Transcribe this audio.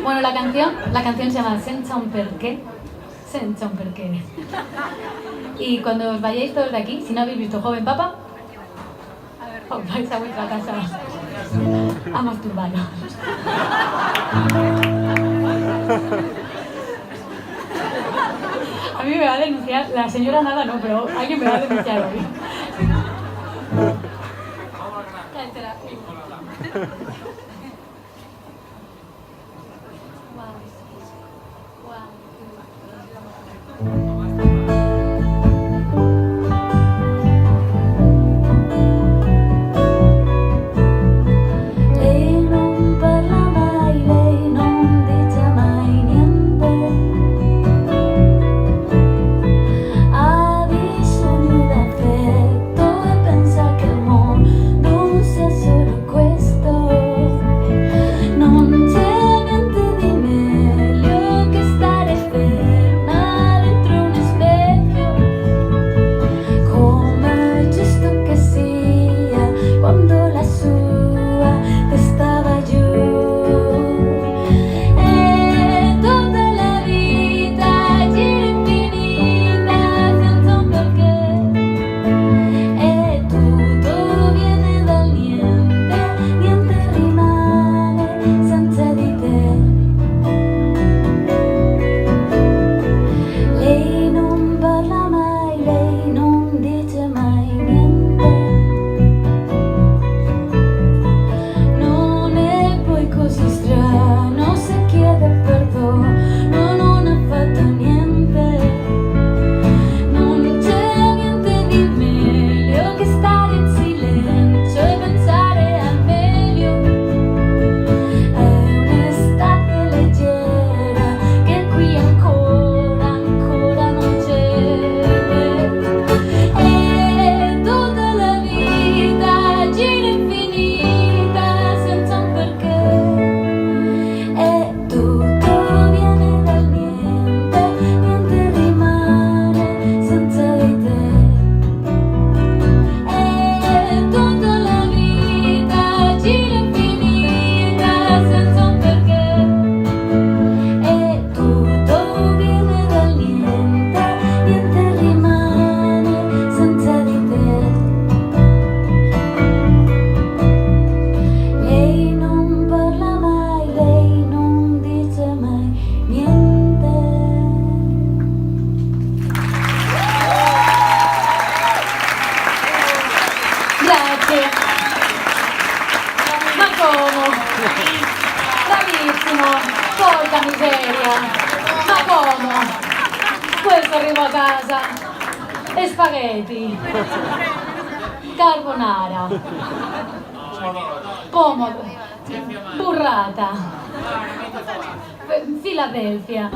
Bueno, la canción se llama Senza un perché. Senza un perché. Y cuando os vayáis todos de aquí, si no habéis visto Joven Papa, os vais a vuestra casa a masturbaros. A mí me va a denunciar, la señora nada no, pero alguien me va a denunciar hoy. Grazie. Ma come? Bravissimo. Porca miseria. Ma come? Questo arrivo a casa. E spaghetti. Carbonara. Pomodoro. Burrata. Philadelphia.